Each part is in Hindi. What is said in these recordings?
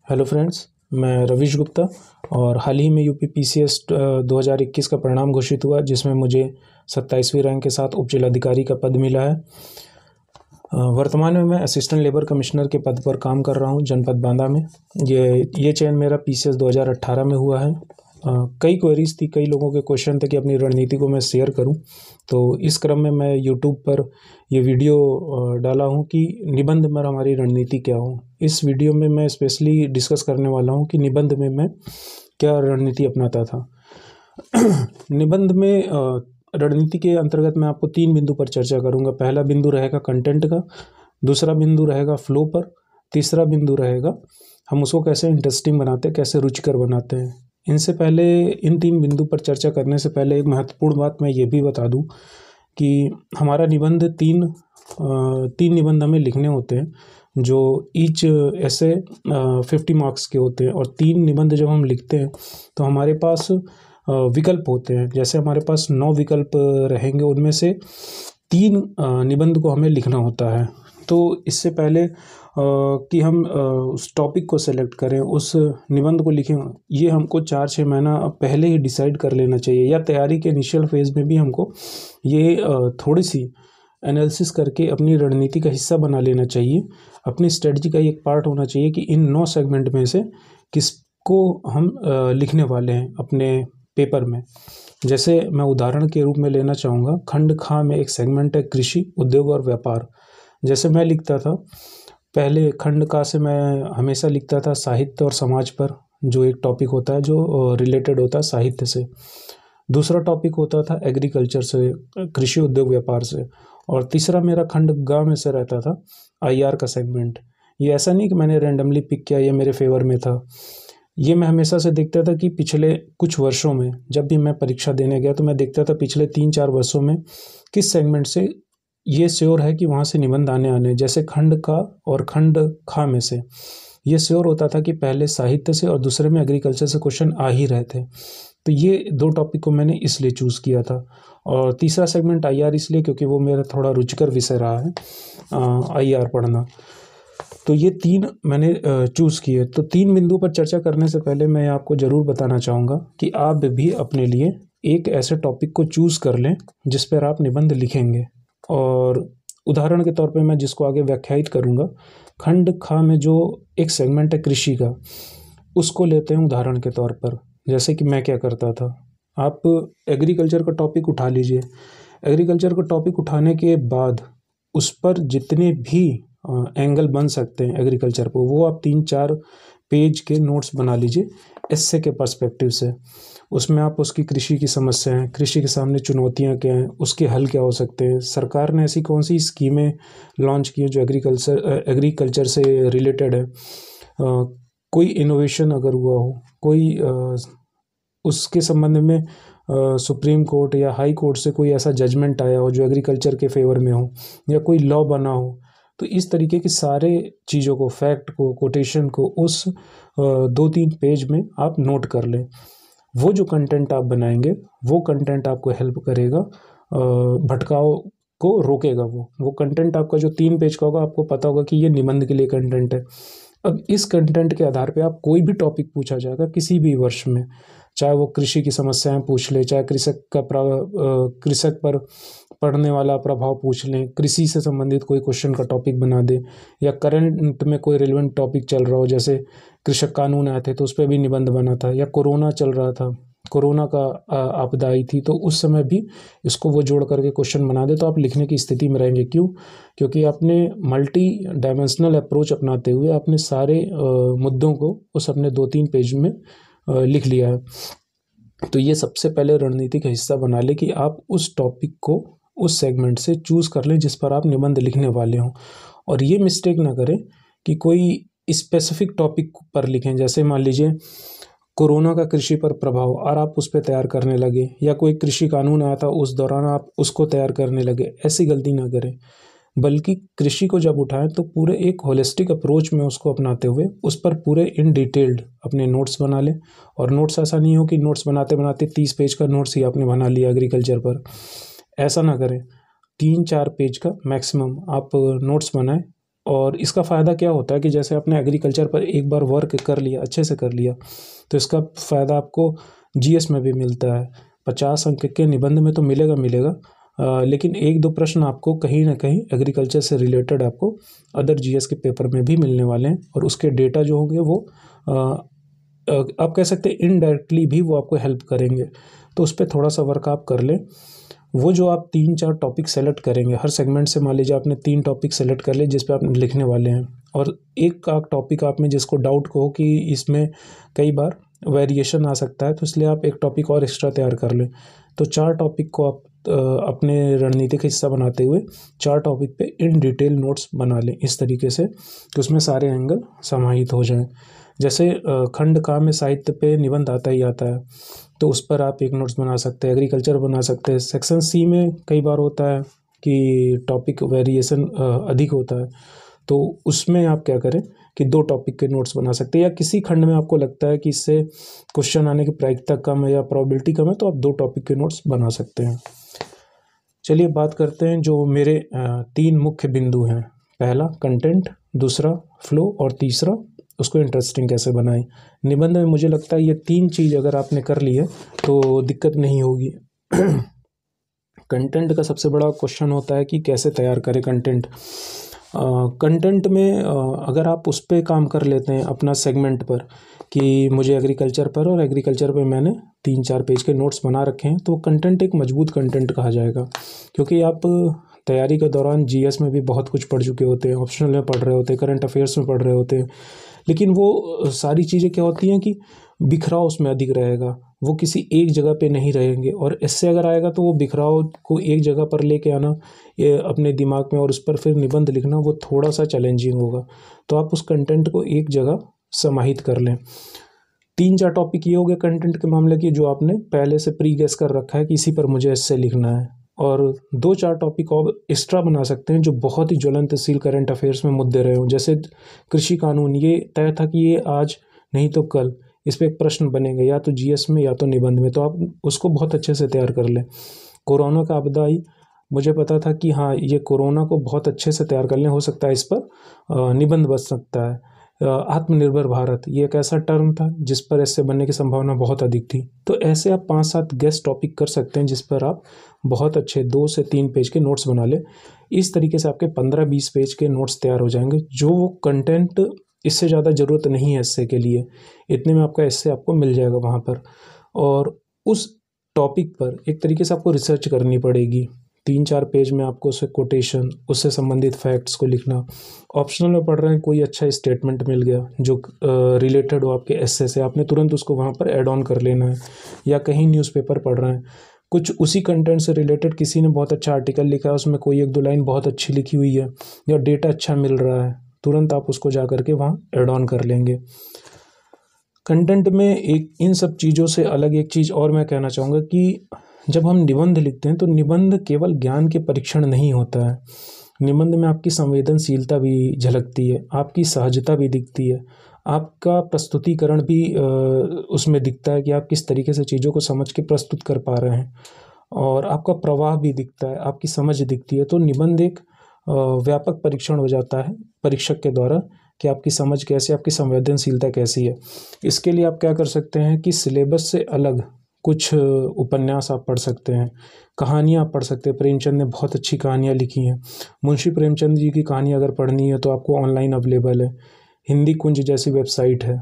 हेलो फ्रेंड्स, मैं रवीश गुप्ता और हाल ही में यूपी पीसीएस 2021 का परिणाम घोषित हुआ जिसमें मुझे 27वीं रैंक के साथ उप जिलाधिकारी का पद मिला है। वर्तमान में मैं असिस्टेंट लेबर कमिश्नर के पद पर काम कर रहा हूं जनपद बांदा में। ये चयन मेरा पीसीएस 2018 में हुआ है। कई क्वेरीज थी, कई लोगों के क्वेश्चन थे कि अपनी रणनीति को मैं शेयर करूं, तो इस क्रम में मैं यूट्यूब पर ये वीडियो डाला हूं कि निबंध में हमारी रणनीति क्या हो। इस वीडियो में मैं स्पेशली डिस्कस करने वाला हूं कि निबंध में मैं क्या रणनीति अपनाता था। निबंध में रणनीति के अंतर्गत मैं आपको 3 बिंदु पर चर्चा करूंगा। पहला बिंदु रहेगा कंटेंट का, दूसरा बिंदु रहेगा फ्लो पर, तीसरा बिंदु रहेगा हम उसको कैसे इंटरेस्टिंग बनाते हैं, कैसे रुचिकर बनाते हैं। इनसे पहले इन 3 बिंदु पर चर्चा करने से पहले एक महत्वपूर्ण बात मैं ये भी बता दूं कि हमारा निबंध तीन निबंध हमें लिखने होते हैं जो ईच ऐसे 50 मार्क्स के होते हैं। और 3 निबंध जब हम लिखते हैं तो हमारे पास विकल्प होते हैं। जैसे हमारे पास 9 विकल्प रहेंगे, उनमें से 3 निबंध को हमें लिखना होता है। तो इससे पहले कि हम उस टॉपिक को सेलेक्ट करें, उस निबंध को लिखें, ये हमको 4-6 महीना पहले ही डिसाइड कर लेना चाहिए, या तैयारी के इनिशियल फेज़ में भी हमको ये थोड़ी सी एनालिसिस करके अपनी रणनीति का हिस्सा बना लेना चाहिए। अपनी स्ट्रेटजी का एक पार्ट होना चाहिए कि इन 9 सेगमेंट में से किसको हम लिखने वाले हैं अपने पेपर में। जैसे मैं उदाहरण के रूप में लेना चाहूँगा, खंड खा में एक सेगमेंट है कृषि, उद्योग और व्यापार। जैसे मैं लिखता था पहले खंड का से मैं हमेशा लिखता था साहित्य और समाज पर, जो एक टॉपिक होता है जो रिलेटेड होता है साहित्य से। दूसरा टॉपिक होता था एग्रीकल्चर से, कृषि उद्योग व्यापार से। और तीसरा मेरा खंड ग में से रहता था आईआर का सेगमेंट। ये ऐसा नहीं कि मैंने रैंडमली पिक किया, ये मेरे फेवर में था। ये मैं हमेशा से देखता था कि पिछले कुछ वर्षों में जब भी मैं परीक्षा देने गया तो मैं देखता था पिछले 3-4 वर्षों में किस सेगमेंट से ये श्योर है कि वहाँ से निबंध आने। जैसे खंड का और खंड खा में से ये श्योर होता था कि पहले साहित्य से और दूसरे में एग्रीकल्चर से क्वेश्चन आ ही रहे थे। तो ये 2 टॉपिक को मैंने इसलिए चूज़ किया था। और तीसरा सेगमेंट आईआर इसलिए क्योंकि वो मेरा थोड़ा रुचिकर विषय रहा है, आईआर पढ़ना। तो ये 3 मैंने चूज़ किए। तो 3 बिंदु पर चर्चा करने से पहले मैं आपको ज़रूर बताना चाहूँगा कि आप भी अपने लिए एक ऐसे टॉपिक को चूज़ कर लें जिस पर आप निबंध लिखेंगे। और उदाहरण के तौर पे मैं जिसको आगे व्याख्यायित करूँगा, खंड खा में जो एक सेगमेंट है कृषि का, उसको लेते हैं उदाहरण के तौर पर। जैसे कि मैं क्या करता था, आप एग्रीकल्चर का टॉपिक उठा लीजिए। एग्रीकल्चर का टॉपिक उठाने के बाद उस पर जितने भी एंगल बन सकते हैं एग्रीकल्चर पर, वो आप 3-4 पेज के नोट्स बना लीजिए एस्से के पर्सपेक्टिव से। उसमें आप उसकी कृषि की समस्याएं, कृषि के सामने चुनौतियां क्या हैं, उसके हल क्या हो सकते हैं, सरकार ने ऐसी कौन सी स्कीमें लॉन्च की हैं जो एग्रीकल्चर से रिलेटेड है, कोई इनोवेशन अगर हुआ हो, कोई उसके संबंध में सुप्रीम कोर्ट या हाई कोर्ट से कोई ऐसा जजमेंट आया हो जो एग्रीकल्चर के फेवर में हो, या कोई लॉ बना हो। तो इस तरीके की सारे चीज़ों को, फैक्ट को, कोटेशन को उस 2-3 पेज में आप नोट कर लें। वो जो कंटेंट आप बनाएंगे वो कंटेंट आपको हेल्प करेगा, भटकाव को रोकेगा। वो कंटेंट आपका जो 3 पेज का होगा, आपको पता होगा कि ये निबंध के लिए कंटेंट है। अब इस कंटेंट के आधार पे आप कोई भी टॉपिक पूछा जाएगा किसी भी वर्ष में, चाहे वो कृषि की समस्याएं पूछ ले, चाहे कृषक पर पढ़ने वाला प्रभाव पूछ लें, कृषि से संबंधित कोई क्वेश्चन का टॉपिक बना दे, या करंट में कोई रिलेवेंट टॉपिक चल रहा हो, जैसे कृषक कानून आए थे तो उस पर भी निबंध बना था, या कोरोना चल रहा था, कोरोना का आपदा आई थी तो उस समय भी इसको वो जोड़ करके क्वेश्चन बना दे, तो आप लिखने की स्थिति में रहेंगे। क्यों? क्योंकि आपने मल्टी डायमेंशनल अप्रोच अपनाते हुए आपने सारे मुद्दों को उस अपने 2-3 पेज में लिख लिया है। तो ये सबसे पहले रणनीति का हिस्सा बना ले कि आप उस टॉपिक को उस सेगमेंट से चूज़ कर लें जिस पर आप निबंध लिखने वाले हों। और ये मिस्टेक ना करें कि कोई स्पेसिफिक टॉपिक पर लिखें। जैसे मान लीजिए कोरोना का कृषि पर प्रभाव, और आप उस पर तैयार करने लगे, या कोई कृषि कानून आया था उस दौरान आप उसको तैयार करने लगे। ऐसी गलती ना करें, बल्कि कृषि को जब उठाएं तो पूरे एक होलिस्टिक अप्रोच में उसको अपनाते हुए उस पर पूरे इन डिटेल्ड अपने नोट्स बना लें। और नोट्स ऐसा नहीं हो कि नोट्स बनाते बनाते 30 पेज का नोट्स ही आपने बना लिया एग्रीकल्चर पर, ऐसा ना करें। 3-4 पेज का मैक्सिमम आप नोट्स बनाएं और इसका फ़ायदा क्या होता है कि जैसे आपने एग्रीकल्चर पर एक बार वर्क कर लिया, अच्छे से कर लिया, तो इसका फ़ायदा आपको जीएस में भी मिलता है। 50 अंक के निबंध में तो मिलेगा, लेकिन 1-2 प्रश्न आपको कहीं ना कहीं एग्रीकल्चर से रिलेटेड आपको अदर जीएस के पेपर में भी मिलने वाले हैं, और उसके डेटा जो होंगे वो आप कह सकते हैं इनडायरेक्टली भी वो आपको हेल्प करेंगे। तो उस पर थोड़ा सा वर्क आप कर लें। वो जो आप 3-4 टॉपिक सेलेक्ट करेंगे, हर सेगमेंट से मान लीजिए आपने 3 टॉपिक सेलेक्ट कर लिए जिस पे आप लिखने वाले हैं, और एक का टॉपिक आप में जिसको डाउट को कि इसमें कई बार वेरिएशन आ सकता है, तो इसलिए आप एक टॉपिक और एक्स्ट्रा तैयार कर लें। तो 4 टॉपिक को आप अपने रणनीतिक हिस्सा बनाते हुए 4 टॉपिक पे इन डिटेल नोट्स बना लें इस तरीके से कि उसमें सारे एंगल समाहित हो जाएं। जैसे खंड का में साहित्य पे निबंध आता ही आता है, तो उस पर आप एक नोट्स बना सकते हैं, एग्रीकल्चर बना सकते हैं। सेक्शन सी में कई बार होता है कि टॉपिक वेरिएशन अधिक होता है, तो उसमें आप क्या करें कि 2 टॉपिक के नोट्स बना सकते हैं, या किसी खंड में आपको लगता है कि इससे क्वेश्चन आने की प्रायिकता कम है या प्रोबेबिलिटी कम है, तो आप 2 टॉपिक के नोट्स बना सकते हैं। चलिए बात करते हैं जो मेरे 3 मुख्य बिंदु हैं। पहला कंटेंट, दूसरा फ्लो, और तीसरा उसको इंटरेस्टिंग कैसे बनाएं। निबंध में मुझे लगता है ये 3 चीज़ अगर आपने कर ली है तो दिक्कत नहीं होगी। कंटेंट का सबसे बड़ा क्वेश्चन होता है कि कैसे तैयार करें कंटेंट। कंटेंट में अगर आप उस पर काम कर लेते हैं अपना सेगमेंट पर कि मुझे एग्रीकल्चर पर, और एग्रीकल्चर पे मैंने 3-4 पेज के नोट्स बना रखे हैं, तो कंटेंट एक मजबूत कंटेंट कहा जाएगा। क्योंकि आप तैयारी के दौरान जीएस में भी बहुत कुछ पढ़ चुके होते हैं, ऑप्शनल में पढ़ रहे होते हैं, करंट अफेयर्स में पढ़ रहे होते हैं, लेकिन वो सारी चीज़ें क्या होती हैं कि बिखराव उसमें अधिक रहेगा, वो किसी एक जगह पे नहीं रहेंगे। और इससे अगर आएगा तो वो बिखराव को एक जगह पर लेके आना ये अपने दिमाग में और उस पर फिर निबंध लिखना वो थोड़ा सा चैलेंजिंग होगा। तो आप उस कंटेंट को एक जगह समाहित कर लें। 3-4 टॉपिक ये हो गए कंटेंट के मामले की जो आपने पहले से प्री गेस कर रखा है कि इसी पर मुझे ऐसे लिखना है, और 2-4 टॉपिक और एक्स्ट्रा बना सकते हैं जो बहुत ही ज्वलंतशील करंट अफेयर्स में मुद्दे रहे हों। जैसे कृषि कानून, ये तय था कि ये आज नहीं तो कल इस पर एक प्रश्न बनेगा, या तो जीएस में या तो निबंध में, तो आप उसको बहुत अच्छे से तैयार कर लें। कोरोना का आपदा आई, मुझे पता था कि हाँ ये कोरोना को बहुत अच्छे से तैयार कर लें, हो सकता है इस पर निबंध बच सकता है। आत्मनिर्भर भारत, ये एक ऐसा टर्म था जिस पर ऐसे बनने की संभावना बहुत अधिक थी। तो ऐसे आप 5-7 गेस्ट टॉपिक कर सकते हैं जिस पर आप बहुत अच्छे 2 से 3 पेज के नोट्स बना लें। इस तरीके से आपके 15-20 पेज के नोट्स तैयार हो जाएंगे, जो वो कंटेंट इससे ज़्यादा ज़रूरत नहीं है एस्से के लिए, इतने में आपका एस्से आपको मिल जाएगा वहाँ पर। और उस टॉपिक पर एक तरीके से आपको रिसर्च करनी पड़ेगी। 3-4 पेज में आपको उससे कोटेशन, उससे संबंधित फैक्ट्स को लिखना। ऑप्शनल में पढ़ रहे हैं, कोई अच्छा स्टेटमेंट मिल गया जो रिलेटेड हो आपके एस्से से, आपने तुरंत उसको वहाँ पर ऐड ऑन कर लेना है। या कहीं न्यूज़पेपर पढ़ रहे हैं, कुछ उसी कंटेंट से रिलेटेड किसी ने बहुत अच्छा आर्टिकल लिखा है, उसमें कोई 1-2 लाइन बहुत अच्छी लिखी हुई है या डेटा अच्छा मिल रहा है, तुरंत आप उसको जा करके वहाँ ऐड ऑन कर लेंगे। कंटेंट में एक इन सब चीज़ों से अलग एक चीज़ और मैं कहना चाहूँगा कि जब हम निबंध लिखते हैं तो निबंध केवल ज्ञान के परीक्षण नहीं होता है। निबंध में आपकी संवेदनशीलता भी झलकती है, आपकी सहजता भी दिखती है, आपका प्रस्तुतिकरण भी उसमें दिखता है कि आप किस तरीके से चीज़ों को समझ के प्रस्तुत कर पा रहे हैं, और आपका प्रवाह भी दिखता है, आपकी समझ दिखती है। तो निबंध एक व्यापक परीक्षण हो जाता है परीक्षक के द्वारा कि आपकी समझ कैसी, आपकी संवेदनशीलता कैसी है। इसके लिए आप क्या कर सकते हैं कि सिलेबस से अलग कुछ उपन्यास आप पढ़ सकते हैं, कहानियाँ आप पढ़ सकते हैं। प्रेमचंद ने बहुत अच्छी कहानियाँ लिखी हैं। मुंशी प्रेमचंद जी की कहानी अगर पढ़नी है तो आपको ऑनलाइन अवेलेबल है। हिंदी कुंज जैसी वेबसाइट है,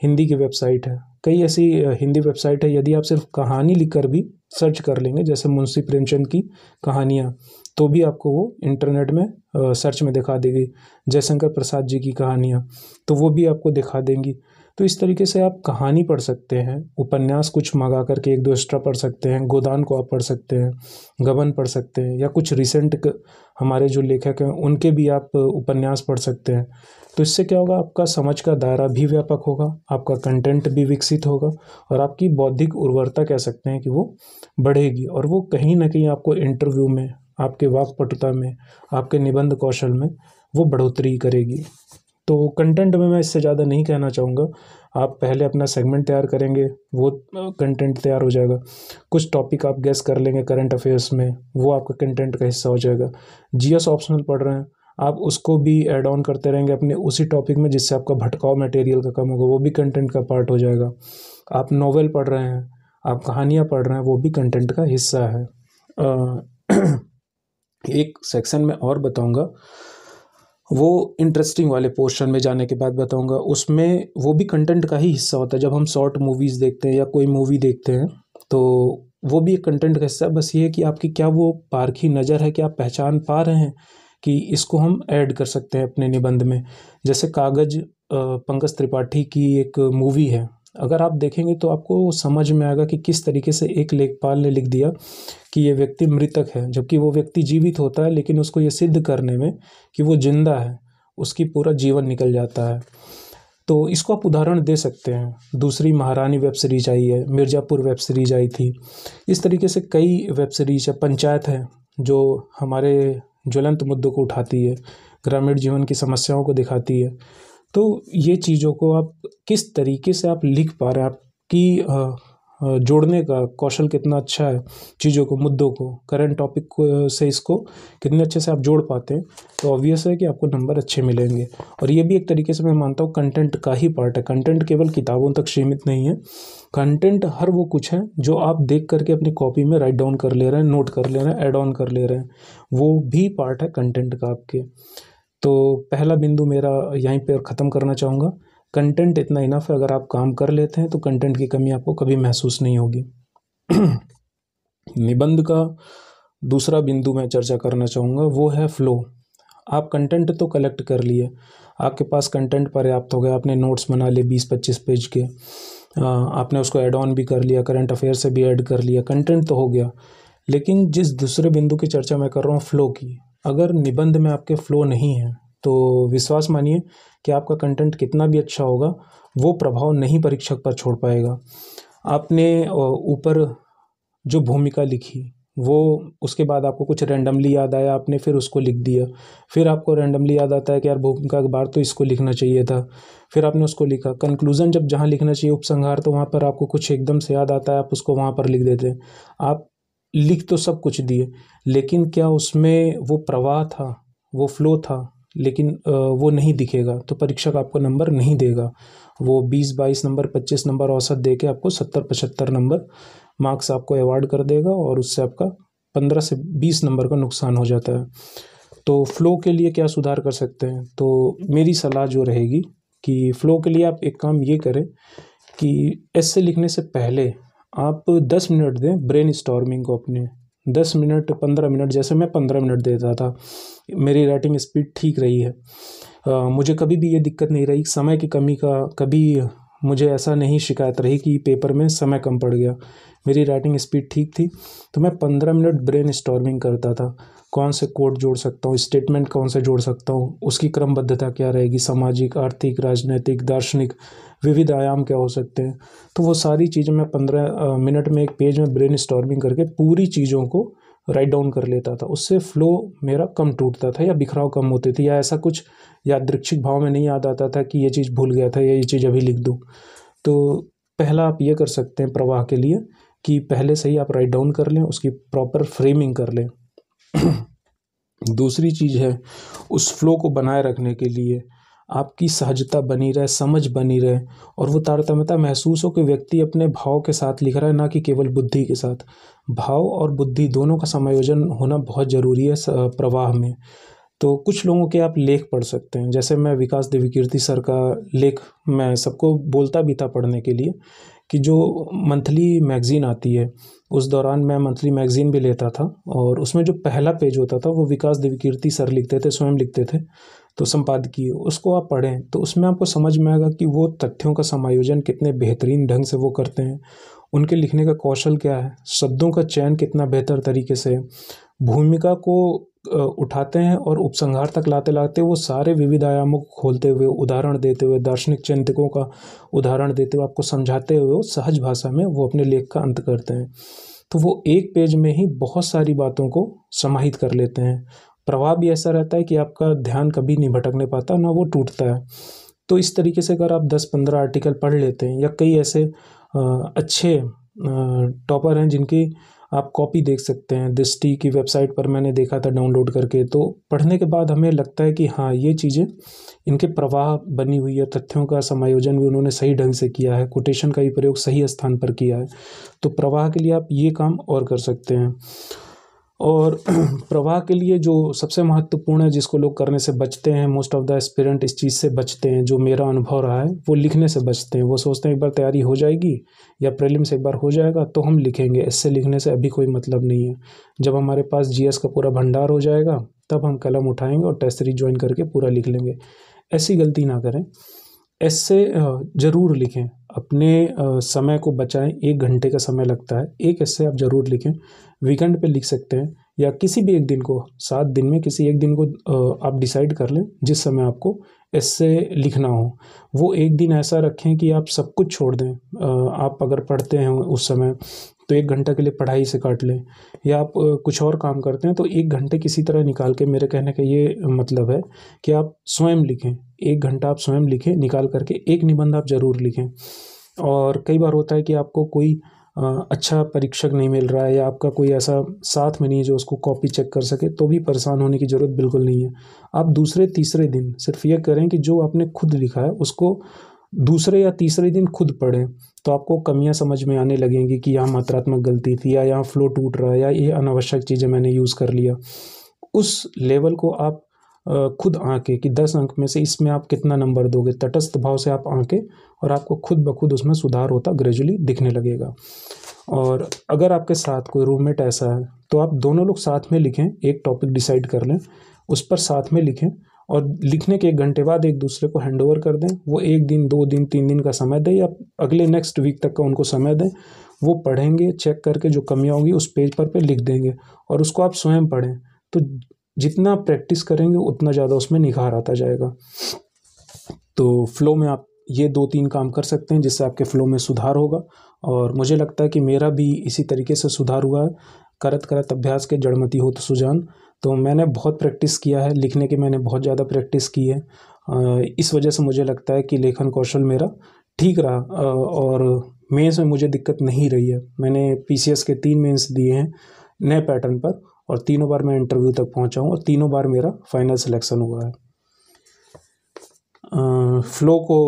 हिंदी की वेबसाइट है, कई ऐसी हिंदी वेबसाइट है। यदि आप सिर्फ कहानी लिखकर भी सर्च कर लेंगे जैसे मुंशी प्रेमचंद की कहानियाँ, तो भी आपको वो इंटरनेट में सर्च में दिखा देगी। जयशंकर प्रसाद जी की कहानियाँ, तो वो भी आपको दिखा देंगी। तो इस तरीके से आप कहानी पढ़ सकते हैं, उपन्यास कुछ मंगा करके 1-2 एक्स्ट्रा पढ़ सकते हैं, गोदान को आप पढ़ सकते हैं, गबन पढ़ सकते हैं, या कुछ रिसेंट हमारे जो लेखक हैं उनके भी आप उपन्यास पढ़ सकते हैं। तो इससे क्या होगा, आपका समझ का दायरा भी व्यापक होगा, आपका कंटेंट भी विकसित होगा, और आपकी बौद्धिक उर्वरता कह सकते हैं कि वो बढ़ेगी, और वो कहीं ना कहीं आपको इंटरव्यू में, आपके वाक्पटुता में, आपके निबंध कौशल में वो बढ़ोतरी करेगी। तो कंटेंट में मैं इससे ज़्यादा नहीं कहना चाहूँगा। आप पहले अपना सेगमेंट तैयार करेंगे, वो कंटेंट तैयार हो जाएगा। कुछ टॉपिक आप गेस कर लेंगे करंट अफेयर्स में, वो आपका कंटेंट का हिस्सा हो जाएगा। जीएस ऑप्शनल पढ़ रहे हैं, आप उसको भी ऐड ऑन करते रहेंगे अपने उसी टॉपिक में, जिससे आपका भटकाव मटेरियल का कम होगा, वो भी कंटेंट का पार्ट हो जाएगा। आप नॉवेल पढ़ रहे हैं, आप कहानियाँ पढ़ रहे हैं, वो भी कंटेंट का हिस्सा है। एक सेक्शन में और बताऊंगा, वो इंटरेस्टिंग वाले पोर्शन में जाने के बाद बताऊंगा, उसमें वो भी कंटेंट का ही हिस्सा होता है। जब हम शॉर्ट मूवीज़ देखते हैं या कोई मूवी देखते हैं तो वो भी एक कंटेंट का हिस्सा है। बस ये है कि आपकी क्या वो पारखी नज़र है कि आप पहचान पा रहे हैं कि इसको हम ऐड कर सकते हैं अपने निबंध में। जैसे कागज पंकज त्रिपाठी की एक मूवी है, अगर आप देखेंगे तो आपको समझ में आएगा कि किस तरीके से एक लेखपाल ने लिख दिया कि ये व्यक्ति मृतक है, जबकि वो व्यक्ति जीवित होता है, लेकिन उसको ये सिद्ध करने में कि वो जिंदा है उसकी पूरा जीवन निकल जाता है। तो इसको आप उदाहरण दे सकते हैं। दूसरी महारानी वेब सीरीज आई है, मिर्ज़ापुर वेब सीरीज आई थी, इस तरीके से कई वेब सीरीज है। पंचायत है जो हमारे ज्वलंत मुद्दों को उठाती है, ग्रामीण जीवन की समस्याओं को दिखाती है। तो ये चीज़ों को आप किस तरीके से आप लिख पा रहे हैं, आपकी जोड़ने का कौशल कितना अच्छा है, चीज़ों को, मुद्दों को, करंट टॉपिक को से इसको कितने अच्छे से आप जोड़ पाते हैं, तो ऑब्वियस है कि आपको नंबर अच्छे मिलेंगे। और ये भी एक तरीके से मैं मानता हूँ कंटेंट का ही पार्ट है। कंटेंट केवल किताबों तक सीमित नहीं है। कंटेंट हर वो कुछ है जो आप देख करके अपनी कॉपी में राइट डाउन कर ले रहे हैं, नोट कर ले रहे हैं, ऐड ऑन कर ले रहे हैं, वो भी पार्ट है कंटेंट का आपके। तो पहला बिंदु मेरा यहीं पर ख़त्म करना चाहूँगा। कंटेंट इतना इनफ है, अगर आप काम कर लेते हैं तो कंटेंट की कमी आपको कभी महसूस नहीं होगी। निबंध का दूसरा बिंदु मैं चर्चा करना चाहूँगा, वो है फ्लो। आप कंटेंट तो कलेक्ट कर लिए, आपके पास कंटेंट पर्याप्त हो गया, आपने नोट्स बना लिए 20-25 पेज के, आपने उसको ऐड ऑन भी कर लिया, करंट अफेयर से भी ऐड कर लिया, कंटेंट तो हो गया। लेकिन जिस दूसरे बिंदु की चर्चा मैं कर रहा हूँ, फ्लो की, अगर निबंध में आपके फ्लो नहीं है तो विश्वास मानिए कि आपका कंटेंट कितना भी अच्छा होगा, वो प्रभाव नहीं परीक्षक पर छोड़ पाएगा। आपने ऊपर जो भूमिका लिखी, वो उसके बाद आपको कुछ रैंडमली याद आया, आपने फिर उसको लिख दिया, फिर आपको रैंडमली याद आता है कि यार भूमिका के बार तो इसको लिखना चाहिए था, फिर आपने उसको लिखा। कंक्लूज़न जब जहाँ लिखना चाहिए, उपसंहार, तो वहाँ पर आपको कुछ एकदम से याद आता है, आप उसको वहाँ पर लिख देते हैं। आप लिख तो सब कुछ दिए, लेकिन क्या उसमें वो प्रवाह था, वो फ्लो था, लेकिन वो नहीं दिखेगा, तो परीक्षक आपको नंबर नहीं देगा। वो 20-22 नंबर, 25 नंबर औसत दे के आपको 70-75 नंबर मार्क्स आपको अवार्ड कर देगा, और उससे आपका 15 से 20 नंबर का नुकसान हो जाता है। तो फ्लो के लिए क्या सुधार कर सकते हैं, तो मेरी सलाह जो रहेगी कि फ़्लो के लिए आप एक काम ये करें कि ऐसे लिखने से पहले आप 10 मिनट दें ब्रेन स्टॉर्मिंग को अपने। 10 मिनट, 15 मिनट, जैसे मैं 15 मिनट देता था, मेरी राइटिंग स्पीड ठीक रही है। मुझे कभी भी ये दिक्कत नहीं रही समय की कमी का, कभी मुझे ऐसा नहीं शिकायत रही कि पेपर में समय कम पड़ गया। मेरी राइटिंग स्पीड ठीक थी, तो मैं 15 मिनट ब्रेन स्टॉर्मिंग करता था। कौन से कोड जोड़ सकता हूँ, स्टेटमेंट कौन से जोड़ सकता हूँ, उसकी क्रमबद्धता क्या रहेगी, सामाजिक, आर्थिक, राजनैतिक, दार्शनिक, विविध आयाम क्या हो सकते हैं। तो वो सारी चीज़ें मैं 15 मिनट में एक पेज में ब्रेन स्टॉर्मिंग करके पूरी चीज़ों को राइट डाउन कर लेता था। उससे फ्लो मेरा कम टूटता था या बिखराव कम होते थे, या ऐसा कुछ यादृच्छिक भाव में नहीं याद आता था कि ये चीज़ भूल गया था या ये चीज़ अभी लिख दूँ। तो पहला आप ये कर सकते हैं प्रवाह के लिए कि पहले से ही आप राइट डाउन कर लें, उसकी प्रॉपर फ्रेमिंग कर लें। दूसरी चीज़ है, उस फ्लो को बनाए रखने के लिए आपकी सहजता बनी रहे, समझ बनी रहे, और वो तारतम्यता महसूस हो कि व्यक्ति अपने भाव के साथ लिख रहा है, ना कि केवल बुद्धि के साथ। भाव और बुद्धि दोनों का समायोजन होना बहुत ज़रूरी है प्रवाह में। तो कुछ लोगों के आप लेख पढ़ सकते हैं, जैसे मैं विकास देवीकीर्ति सर का लेख मैं सबको बोलता भी था पढ़ने के लिए, कि जो मंथली मैगज़ीन आती है, उस दौरान मैं मंथली मैगज़ीन भी लेता था, और उसमें जो पहला पेज होता था वो विकास देवीकीर्ति सर लिखते थे, स्वयं लिखते थे, तो संपादकीय उसको आप पढ़ें तो उसमें आपको समझ में आएगा कि वो तथ्यों का समायोजन कितने बेहतरीन ढंग से वो करते हैं, उनके लिखने का कौशल क्या है, शब्दों का चयन कितना बेहतर तरीके से, भूमिका को उठाते हैं और उपसंहार तक लाते लाते वो सारे विविध आयामों को खोलते हुए, उदाहरण देते हुए, दार्शनिक चिंतकों का उदाहरण देते हुए, आपको समझाते हुए वो सहज भाषा में वो अपने लेख का अंत करते हैं। तो वो एक पेज में ही बहुत सारी बातों को समाहित कर लेते हैं। प्रभाव भी ऐसा रहता है कि आपका ध्यान कभी नहीं भटकने पाता, ना वो टूटता है। तो इस तरीके से अगर आप 10-15 आर्टिकल पढ़ लेते हैं, या कई ऐसे अच्छे टॉपर हैं जिनकी आप कॉपी देख सकते हैं, दृष्टि की वेबसाइट पर मैंने देखा था डाउनलोड करके। तो पढ़ने के बाद हमें लगता है कि हाँ, ये चीज़ें इनके प्रवाह बनी हुई है, तथ्यों का समायोजन भी उन्होंने सही ढंग से किया है, कोटेशन का भी प्रयोग सही स्थान पर किया है। तो प्रवाह के लिए आप ये काम और कर सकते हैं। और प्रवाह के लिए जो सबसे महत्वपूर्ण है, जिसको लोग करने से बचते हैं, मोस्ट ऑफ द एस्पिरेंट इस चीज़ से बचते हैं, जो मेरा अनुभव रहा है, वो लिखने से बचते हैं। वो सोचते हैं एक बार तैयारी हो जाएगी या प्रीलिम से एक बार हो जाएगा तो हम लिखेंगे, इससे लिखने से अभी कोई मतलब नहीं है। जब हमारे पास जीएस का पूरा भंडार हो जाएगा तब हम कलम उठाएंगे और टेस्ट सीरीज ज्वाइन करके पूरा लिख लेंगे। ऐसी गलती ना करें, ऐसे ज़रूर लिखें, अपने समय को बचाएं। 1 घंटे का समय लगता है, एक ऐसे आप ज़रूर लिखें। वीकेंड पे लिख सकते हैं या किसी भी एक दिन को, 7 दिन में किसी एक दिन को आप डिसाइड कर लें जिस समय आपको ऐसे लिखना हो। वो एक दिन ऐसा रखें कि आप सब कुछ छोड़ दें। आप अगर पढ़ते हैं उस समय तो 1 घंटा के लिए पढ़ाई से काट लें, या आप कुछ और काम करते हैं तो 1 घंटे किसी तरह निकाल के, मेरे कहने का ये मतलब है कि आप स्वयं लिखें। 1 घंटा आप स्वयं लिखें, निकाल करके एक निबंध आप ज़रूर लिखें। और कई बार होता है कि आपको कोई अच्छा परीक्षक नहीं मिल रहा है, या आपका कोई ऐसा साथ में नहीं है जो उसको कॉपी चेक कर सके, तो भी परेशान होने की ज़रूरत बिल्कुल नहीं है। आप दूसरे तीसरे दिन सिर्फ ये करें कि जो आपने खुद लिखा है उसको दूसरे या तीसरे दिन खुद पढ़ें, तो आपको कमियां समझ में आने लगेंगी कि यहाँ मात्रात्मक गलती थी, या यहाँ फ्लो टूट रहा है, या ये अनावश्यक चीज़ें मैंने यूज़ कर लिया। उस लेवल को आप खुद आंके कि 10 अंक में से इसमें आप कितना नंबर दोगे, तटस्थ भाव से आप आंके, और आपको खुद ब खुद उसमें सुधार होता ग्रेजुअली दिखने लगेगा। और अगर आपके साथ कोई रूममेट ऐसा है तो आप दोनों लोग साथ में लिखें, एक टॉपिक डिसाइड कर लें, उस पर साथ में लिखें, और लिखने के 1 घंटे बाद एक दूसरे को हैंड ओवर कर दें। वो 1 दिन, 2 दिन, 3 दिन का समय दें, या अगले नेक्स्ट वीक तक का उनको समय दें। वो पढ़ेंगे, चेक करके जो कमियाँ होंगी उस पेज पर लिख देंगे, और उसको आप स्वयं पढ़ें। तो जितना प्रैक्टिस करेंगे उतना ज़्यादा उसमें निखार आता जाएगा। तो फ्लो में आप ये 2-3 काम कर सकते हैं जिससे आपके फ्लो में सुधार होगा। और मुझे लगता है कि मेरा भी इसी तरीके से सुधार हुआ है। करत करत अभ्यास के जड़मति होत सुजान। तो मैंने बहुत प्रैक्टिस किया है, लिखने की मैंने बहुत ज़्यादा प्रैक्टिस की है। इस वजह से मुझे लगता है कि लेखन कौशल मेरा ठीक रहा, और मेंस में मुझे दिक्कत नहीं रही है। मैंने पीसीएस के 3 मेंस दिए हैं नए पैटर्न पर, और तीनों बार मैं इंटरव्यू तक पहुंचा हूं, और तीनों बार मेरा फाइनल सिलेक्शन हुआ है। फ्लो को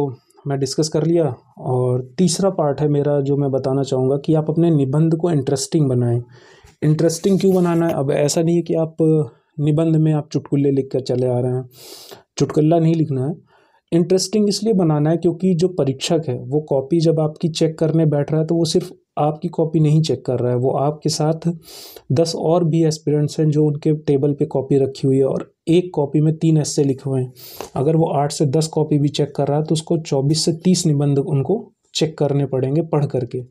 मैं डिस्कस कर लिया, और तीसरा पार्ट है मेरा जो मैं बताना चाहूँगा कि आप अपने निबंध को इंटरेस्टिंग बनाएं। इंटरेस्टिंग क्यों बनाना है? अब ऐसा नहीं है कि आप निबंध में आप चुटकुले लिख कर चले आ रहे हैं, चुटकुला नहीं लिखना है। इंटरेस्टिंग इसलिए बनाना है क्योंकि जो परीक्षक है वो कॉपी जब आपकी चेक करने बैठ रहा है तो वो सिर्फ आपकी कॉपी नहीं चेक कर रहा है, वो आपके साथ 10 और भी एस्पिरेंट्स हैं जो उनके टेबल पे कॉपी रखी हुई है, और एक कॉपी में 3 एस्से लिखे हुए हैं। अगर वो 8 से 10 कॉपी भी चेक कर रहा है तो उसको 24 से 30 निबंध उनको चेक करने पड़ेंगे पढ़ करके।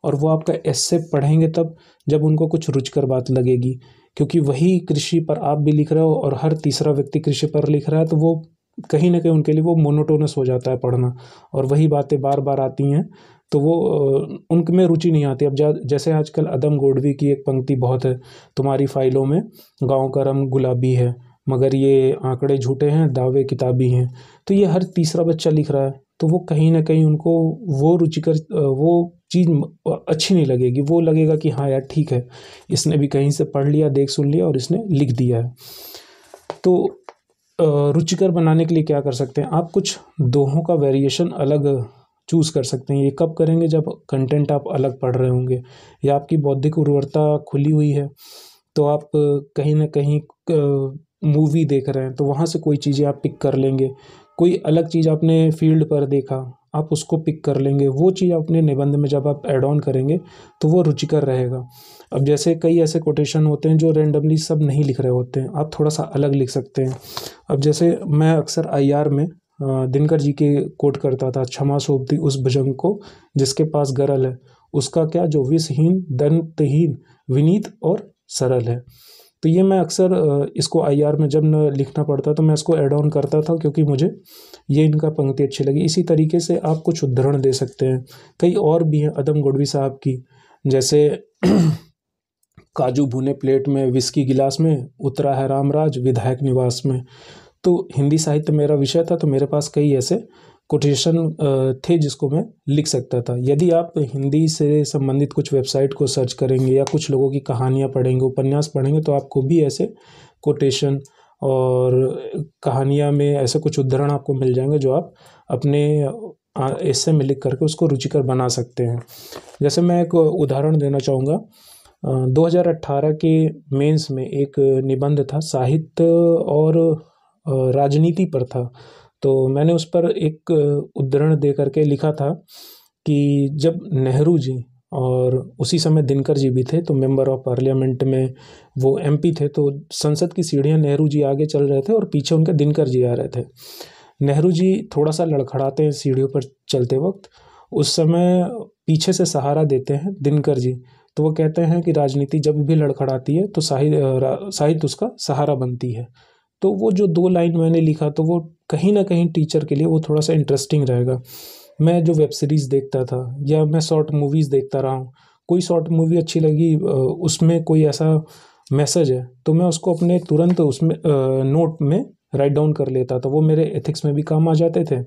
और वो आपका एस्से पढ़ेंगे तब जब उनको कुछ रुचिकर बात लगेगी, क्योंकि वही कृषि पर आप भी लिख रहे हो और हर तीसरा व्यक्ति कृषि पर लिख रहा है, तो वो कहीं ना कहीं उनके लिए वो मोनोटोनस हो जाता है पढ़ना, और वही बातें बार बार आती हैं, तो वो उनमें रुचि नहीं आती। अब जैसे आजकल अदम गोडवी की एक पंक्ति बहुत है, तुम्हारी फाइलों में गाँव का रंग गुलाबी है, मगर ये आंकड़े झूठे हैं, दावे किताबी हैं। तो ये हर तीसरा बच्चा लिख रहा है, तो वो कहीं ना कहीं उनको वो रुचिकर वो चीज़ अच्छी नहीं लगेगी। वो लगेगा कि हाँ यार ठीक है, इसने भी कहीं से पढ़ लिया, देख सुन लिया और इसने लिख दिया है। तो रुचिकर बनाने के लिए क्या कर सकते हैं आप? कुछ दोहों का वेरिएशन अलग चूज़ कर सकते हैं। ये कब करेंगे? जब कंटेंट आप अलग पढ़ रहे होंगे या आपकी बौद्धिक उर्वरता खुली हुई है, तो आप कहीं ना कहीं मूवी देख रहे हैं तो वहाँ से कोई चीज़ें आप पिक कर लेंगे। कोई अलग चीज़ आपने फील्ड पर देखा, आप उसको पिक कर लेंगे। वो चीज़ अपने निबंध में जब आप ऐड ऑन करेंगे तो वो रुचिकर रहेगा। अब जैसे कई ऐसे कोटेशन होते हैं जो रैंडमली सब नहीं लिख रहे होते हैं, आप थोड़ा सा अलग लिख सकते हैं। अब जैसे मैं अक्सर आईआर में दिनकर जी के कोट करता था, क्षमा सौंपती उस भुजंग को जिसके पास गरल है, उसका क्या जो विषहीन दंतहीन विनीत और सरल है। तो ये मैं अक्सर इसको आईआर में जब न लिखना पड़ता तो मैं इसको ऐड ऑन करता था, क्योंकि मुझे ये इनका पंक्ति अच्छी लगी। इसी तरीके से आप कुछ उद्धरण दे सकते हैं। कई और भी हैं अदम गोडवी साहब की, जैसे काजू भुने प्लेट में, विस्की गिलास में, उतरा है रामराज विधायक निवास में। तो हिंदी साहित्य मेरा विषय था, तो मेरे पास कई ऐसे कोटेशन थे जिसको मैं लिख सकता था। यदि आप हिंदी से संबंधित कुछ वेबसाइट को सर्च करेंगे या कुछ लोगों की कहानियाँ पढ़ेंगे, उपन्यास पढ़ेंगे, तो आपको भी ऐसे कोटेशन और कहानियाँ में ऐसे कुछ उद्धरण आपको मिल जाएंगे जो आप अपने एस्से में लिख करके उसको रुचिकर बना सकते हैं। जैसे मैं एक उदाहरण देना चाहूँगा। 2018 के मेंस में एक निबंध था, साहित्य और राजनीति पर था। तो मैंने उस पर एक उद्धरण दे करके लिखा था कि जब नेहरू जी और उसी समय दिनकर जी भी थे, तो मेंबर ऑफ पार्लियामेंट में वो एमपी थे, तो संसद की सीढ़ियाँ नेहरू जी आगे चल रहे थे और पीछे उनके दिनकर जी आ रहे थे। नेहरू जी थोड़ा सा लड़खड़ाते हैं सीढ़ियों पर चलते वक्त, उस समय पीछे से सहारा देते हैं दिनकर जी। तो वो कहते हैं कि राजनीति जब भी लड़खड़ाती है तो साहित्य उसका सहारा बनती है। तो वो जो 2 लाइन मैंने लिखा, तो वो कहीं ना कहीं टीचर के लिए वो थोड़ा सा इंटरेस्टिंग रहेगा। मैं जो वेब सीरीज़ देखता था या मैं शॉर्ट मूवीज़ देखता रहा हूँ, कोई शॉर्ट मूवी अच्छी लगी, उसमें कोई ऐसा मैसेज है, तो मैं उसको अपने तुरंत उसमें नोट में राइट डाउन कर लेता था। वो मेरे एथिक्स में भी काम आ जाते थे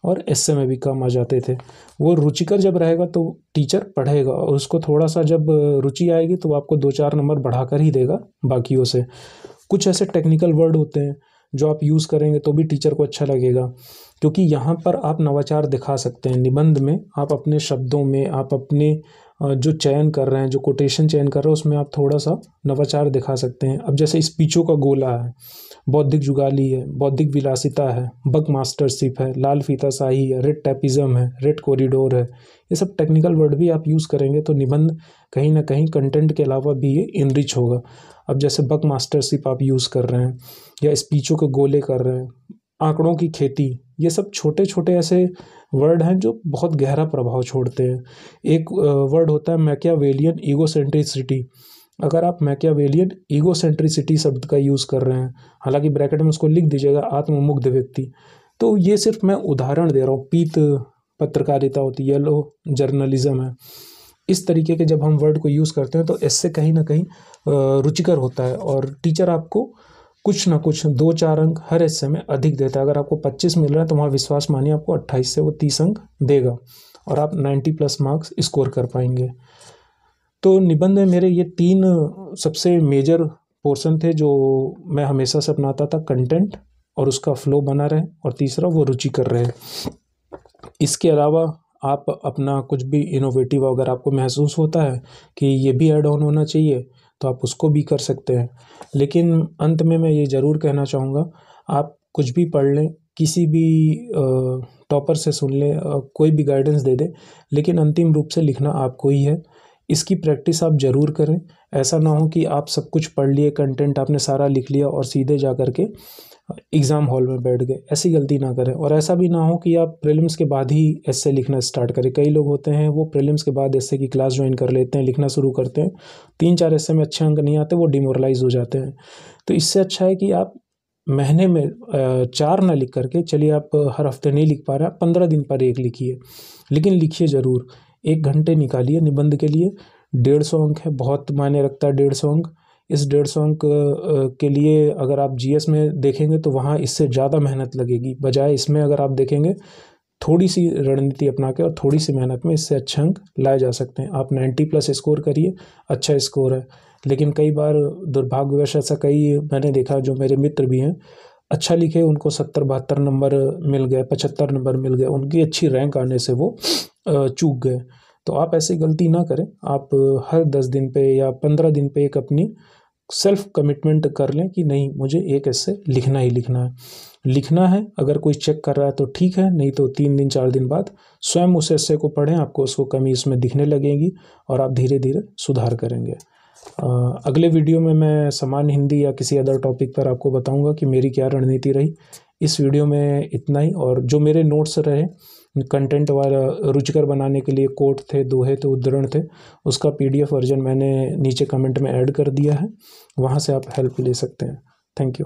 और एस्से में भी काम आ जाते थे। वो रुचिकर जब रहेगा तो टीचर पढ़ेगा, और उसको थोड़ा सा जब रुचि आएगी तो आपको 2-4 नंबर बढ़ा कर ही देगा बाकियों से। कुछ ऐसे टेक्निकल वर्ड होते हैं जो आप यूज़ करेंगे तो भी टीचर को अच्छा लगेगा, क्योंकि यहाँ पर आप नवाचार दिखा सकते हैं। निबंध में आप अपने शब्दों में, आप अपने जो चयन कर रहे हैं, जो कोटेशन चयन कर रहे हैं, उसमें आप थोड़ा सा नवाचार दिखा सकते हैं। अब जैसे स्पीचों का गोला है, बौद्धिक जुगाली है, बौद्धिक विलासिता है, बक मास्टरशिप है, लाल फीताशाही है, रेड टैपिज्म है, रेड कॉरिडोर है, ये सब टेक्निकल वर्ड भी आप यूज़ करेंगे तो निबंध कहीं ना कहीं कंटेंट के अलावा भी ये इनरिच होगा। अब जैसे बक मास्टरशिप आप यूज़ कर रहे हैं या स्पीचों के गोले कर रहे हैं, आंकड़ों की खेती, ये सब छोटे छोटे ऐसे वर्ड हैं जो बहुत गहरा प्रभाव छोड़ते हैं। एक वर्ड होता है मैकियावेलियन ईगोसेंट्रिसिटी। अगर आप मैकियावेलियन ईगोसेंट्रिसिटी शब्द का यूज़ कर रहे हैं, हालांकि ब्रैकेट में उसको लिख दीजिएगा आत्ममुग्ध व्यक्ति, तो ये सिर्फ मैं उदाहरण दे रहा हूँ। पीत पत्रकारिता होती है, येलो जर्नलिज्म है। इस तरीके के जब हम वर्ड को यूज़ करते हैं तो इससे कहीं ना कहीं रुचिकर होता है, और टीचर आपको कुछ ना कुछ 2-4 अंक हर हिस्से में अधिक देता है। अगर आपको 25 मिल रहा है तो वहाँ विश्वास मानिए आपको 28 से वो 30 अंक देगा और आप 90+ मार्क्स स्कोर कर पाएंगे। तो निबंध में मेरे ये 3 सबसे मेजर पोर्शन थे जो मैं हमेशा से अपनाता था। कंटेंट और उसका फ्लो बना रहे, और तीसरा वो रुचिकर रहे। इसके अलावा आप अपना कुछ भी इनोवेटिव अगर आपको महसूस होता है कि ये भी ऐड ऑन होना चाहिए तो आप उसको भी कर सकते हैं। लेकिन अंत में मैं ये ज़रूर कहना चाहूँगा, आप कुछ भी पढ़ लें, किसी भी टॉपर से सुन लें, कोई भी गाइडेंस दे दे, लेकिन अंतिम रूप से लिखना आपको ही है। इसकी प्रैक्टिस आप ज़रूर करें। ऐसा ना हो कि आप सब कुछ पढ़ लिए, कंटेंट आपने सारा लिख लिया और सीधे जा कर के एग्ज़ाम हॉल में बैठ गए। ऐसी गलती ना करें। और ऐसा भी ना हो कि आप प्रीलिम्स के बाद ही एस्से लिखना स्टार्ट करें। कई लोग होते हैं वो प्रीलिम्स के बाद एस्से की क्लास ज्वाइन कर लेते हैं, लिखना शुरू करते हैं, 3-4 एस्से में अच्छे अंक नहीं आते, वो डिमोरलाइज हो जाते हैं। तो इससे अच्छा है कि आप महीने में 4 ना लिख करके, चलिए आप हर हफ्ते नहीं लिख पा रहे, आप 15 दिन पर 1 लिखिए, लेकिन लिखिए ज़रूर। 1 घंटे निकालिए निबंध के लिए। 150 अंक है, बहुत मायने रखता है 150 अंक। इस 150 अंक के लिए अगर आप जीएस में देखेंगे तो वहाँ इससे ज़्यादा मेहनत लगेगी। बजाय इसमें अगर आप देखेंगे थोड़ी सी रणनीति अपना के और थोड़ी सी मेहनत में इससे अच्छे अंक लाए जा सकते हैं। आप 90+ स्कोर करिए, अच्छा स्कोर है। लेकिन कई बार दुर्भाग्यवश ऐसा कई मैंने देखा, जो मेरे मित्र भी हैं, अच्छा लिखे, उनको 70-72 नंबर मिल गए, 75 नंबर मिल गए, उनकी अच्छी रैंक आने से वो चूक गए। तो आप ऐसी गलती ना करें। आप हर 10 दिन पे या 15 दिन पे एक अपनी सेल्फ कमिटमेंट कर लें कि नहीं, मुझे एक ऐसे लिखना ही लिखना है। लिखना है, अगर कोई चेक कर रहा है तो ठीक है, नहीं तो 3 दिन 4 दिन बाद स्वयं उस ऐसे को पढ़ें, आपको उसको कमी इसमें दिखने लगेगी और आप धीरे धीरे सुधार करेंगे। अगले वीडियो में मैं सामान्य हिंदी या किसी अदर टॉपिक पर आपको बताऊंगा कि मेरी क्या रणनीति रही। इस वीडियो में इतना ही। और जो मेरे नोट्स रहे कंटेंट वाला रुचिकर बनाने के लिए, कोट थे, दोहे थे, उद्धरण थे, उसका PDF वर्जन मैंने नीचे कमेंट में ऐड कर दिया है, वहाँ से आप हेल्प ले सकते हैं। Thank you.